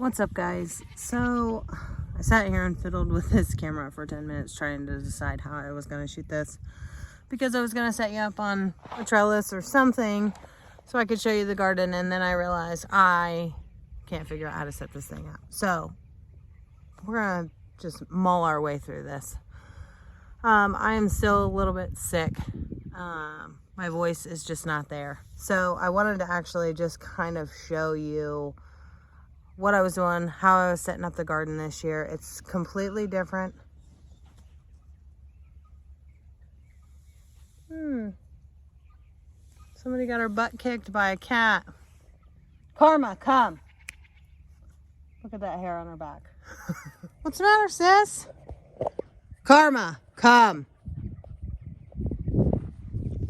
What's up, guys? So I sat here and fiddled with this camera for 10 minutes trying to decide how I was going to shoot this, because I was going to set you up on a trellis or something so I could show you the garden, and then I realized I can't figure out how to set this thing up. So we're going to just mull our way through this. I am still a little bit sick. My voice is just not there. So I wanted to actually just kind of show you what I was doing, how I was setting up the garden this year. It's completely different. Somebody got her butt kicked by a cat. Karma, come. Look at that hair on her back. What's the matter, sis? Karma, come.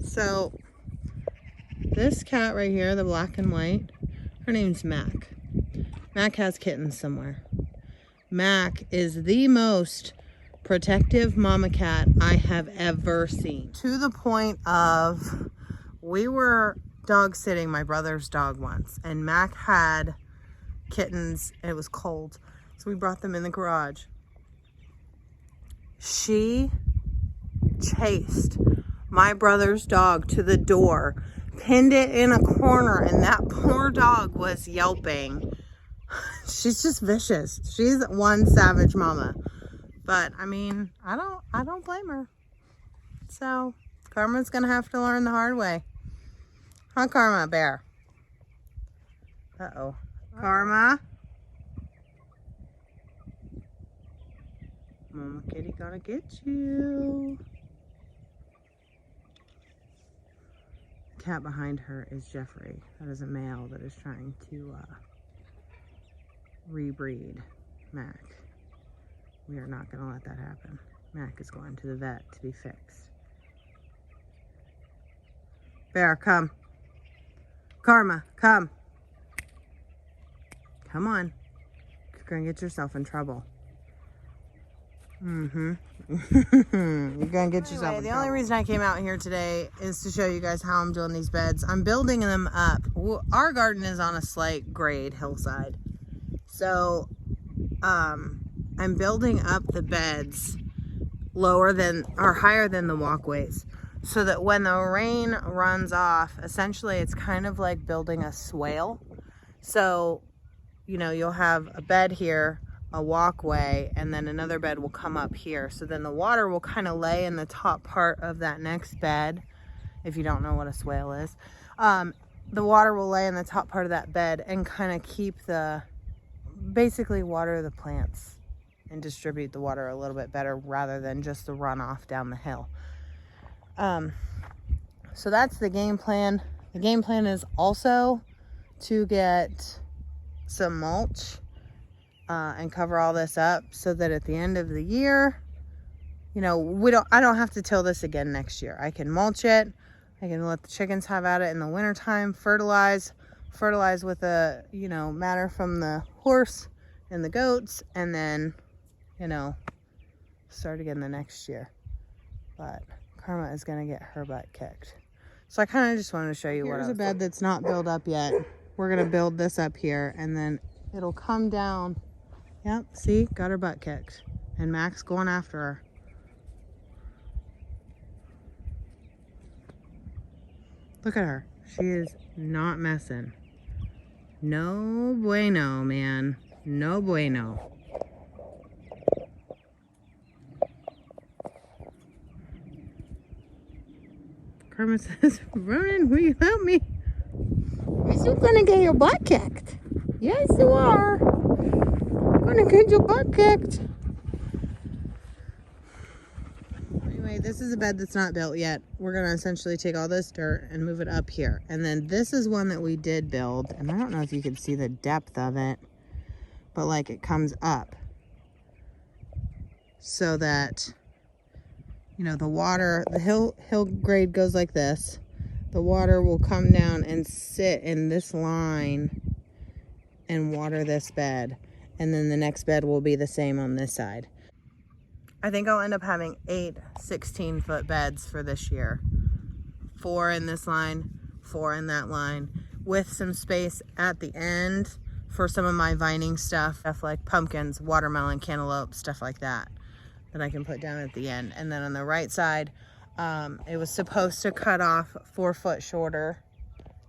So, this cat right here, the black and white, her name's Mac. Mac has kittens somewhere. Mac is the most protective mama cat I have ever seen. To the point of, we were dog sitting my brother's dog once, and Mac had kittens, and it was cold. So we brought them in the garage. She chased my brother's dog to the door, pinned it in a corner, and that poor dog was yelping. She's just vicious. She's one savage mama. But I mean, I don't blame her. So Karma's gonna have to learn the hard way. Huh, Karma bear? Uh-oh. Karma? Mama kitty gonna get you. Cat behind her is Jeffrey. That is a male that is trying to rebreed Mac. We are not going to let that happen. Mac is going to the vet to be fixed. Bear, come. Karma, come. Come on. You're going to get yourself in trouble. You're gonna get yourself in trouble. The only reason I came out here today is to show you guys how I'm doing these beds. I'm building them up. Our garden is on a slight grade hillside, so I'm building up the beds lower than or higher than the walkways, so that when the rain runs off, essentially it's kind of like building a swale. So you know, you'll have a bed here, a walkway, and then another bed will come up here. So then the water will kind of lay in the top part of that next bed. If you don't know what a swale is, the water will lay in the top part of that bed and kind of keep basically water the plants and distribute the water a little bit better rather than just the runoff down the hill. So that's the game plan. The game plan is also to get some mulch and cover all this up so that at the end of the year, you know, I don't have to till this again next year. I can mulch it. I can let the chickens have at it in the wintertime, fertilize with the, you know, matter from the horse and the goats, and then, you know, start again the next year. But Karma is gonna get her butt kicked. So I kind of just wanted to show you Here's a bed that's not built up yet. We're gonna build this up here, and then it'll come down. Yep, see, got her butt kicked. And Mac's going after her. Look at her. She is not messing. No bueno, man. No bueno. Karma says, Ronan, will you help me? You're gonna get your butt kicked. Yes, you are. You're gonna get your butt kicked. Anyway, this is a bed that's not built yet. We're gonna essentially take all this dirt and move it up here. And then this is one that we did build. And I don't know if you can see the depth of it, but like it comes up so that, you know, the water, the hill grade goes like this. The water will come down and sit in this line and water this bed. And then the next bed will be the same on this side. I think I'll end up having 8 16-foot beds for this year. 4 in this line, 4 in that line, with some space at the end for some of my vining stuff like pumpkins, watermelon, cantaloupe, stuff like that I can put down at the end. And then on the right side, it was supposed to cut off 4 foot shorter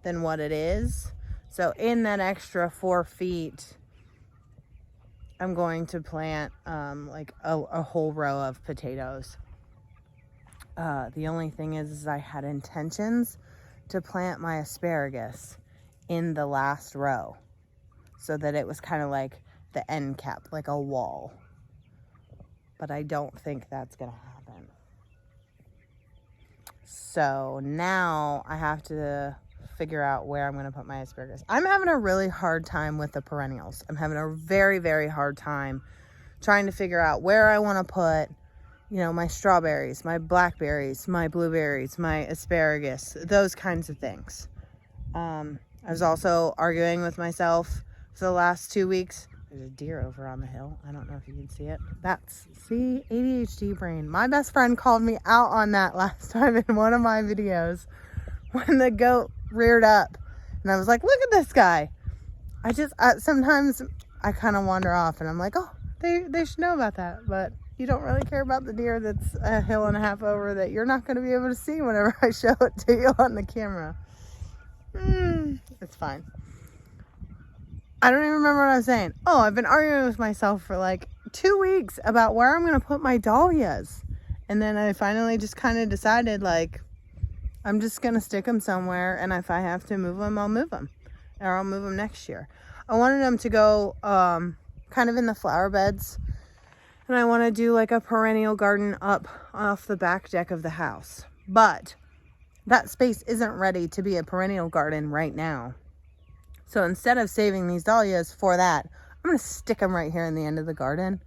than what it is. So in that extra 4 feet, I'm going to plant like a whole row of potatoes. The only thing is I had intentions to plant my asparagus in the last row so that it was kind of like the end cap, like a wall. But I don't think that's gonna happen. So now I have to figure out where I'm gonna put my asparagus. I'm having a really hard time with the perennials. I'm having a very, very hard time trying to figure out where I want to put, you know, my strawberries, my blackberries, my blueberries, my asparagus, those kinds of things. I was also arguing with myself for the last 2 weeks. There's a deer over on the hill. I don't know if you can see it. See, ADHD brain. My best friend called me out on that last time in one of my videos when the goat reared up. And I was like, look at this guy. Sometimes I kind of wander off and I'm like, oh, they should know about that. But you don't really care about the deer that's a hill and a half over that you're not going to be able to see whenever I show it to you on the camera. It's fine. I don't even remember what I was saying. Oh, I've been arguing with myself for like 2 weeks about where I'm going to put my dahlias. And then I finally just kind of decided, like, I'm just going to stick them somewhere. And if I have to move them, I'll move them. Or I'll move them next year. I wanted them to go kind of in the flower beds. And I want to do like a perennial garden up off the back deck of the house. But that space isn't ready to be a perennial garden right now. So instead of saving these dahlias for that, I'm going to stick them right here in the end of the garden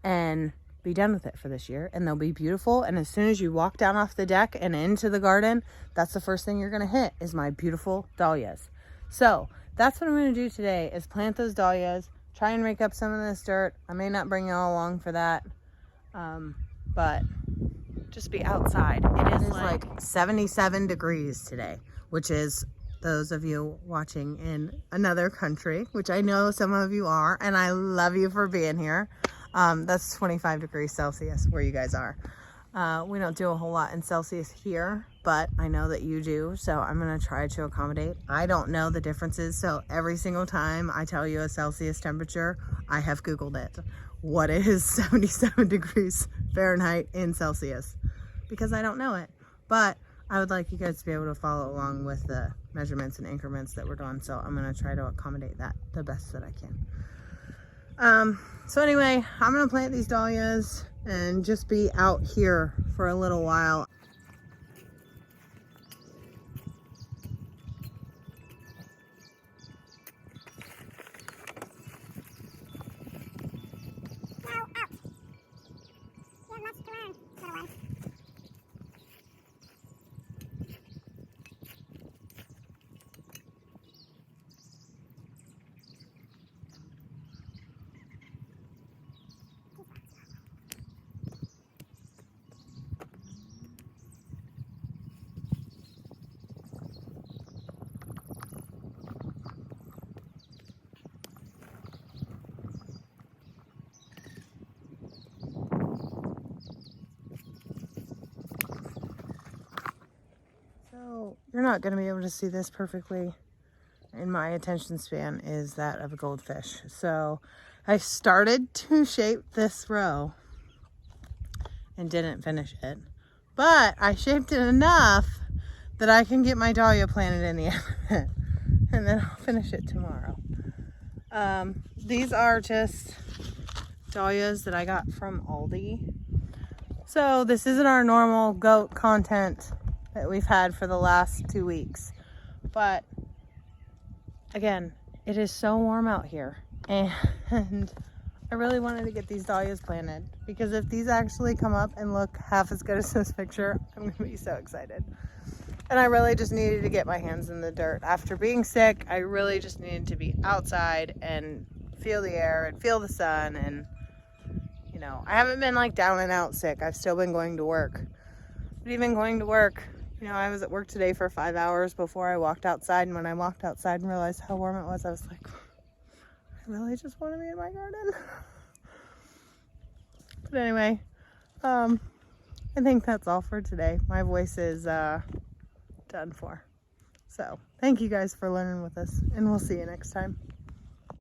and be done with it for this year. And they'll be beautiful. And as soon as you walk down off the deck and into the garden, that's the first thing you're going to hit is my beautiful dahlias. So that's what I'm going to do today is plant those dahlias, try and rake up some of this dirt. I may not bring y'all along for that, but just be outside. It is like 77 degrees today, which is those of you watching in another country, which I know some of you are, and I love you for being here. That's 25 degrees Celsius where you guys are. We don't do a whole lot in Celsius here, but I know that you do, so I'm going to try to accommodate. I don't know the differences, so every single time I tell you a Celsius temperature, I have Googled it. What is 77 degrees Fahrenheit in Celsius? Because I don't know it, but I would like you guys to be able to follow along with the measurements and increments that we're doing, so I'm going to try to accommodate that the best that I can. So anyway, I'm going to plant these dahlias and just be out here for a little while. So you're not going to be able to see this perfectly, and my attention span is that of a goldfish. So I started to shape this row and didn't finish it, but I shaped it enough that I can get my dahlia planted in the end of it, and then I'll finish it tomorrow. These are just dahlias that I got from Aldi. So this isn't our normal goat content that we've had for the last 2 weeks, but again, it is so warm out here, and I really wanted to get these dahlias planted because if these actually come up and look half as good as this picture, I'm gonna be so excited. And I really just needed to get my hands in the dirt. After being sick, I really just needed to be outside and feel the air and feel the sun. And you know, I haven't been like down and out sick. I've still been going to work, but even going to work, you know, I was at work today for 5 hours before I walked outside. And when I walked outside and realized how warm it was, I was like, really just want to be in my garden. But anyway, I think that's all for today. My voice is done for. So thank you guys for learning with us, and we'll see you next time.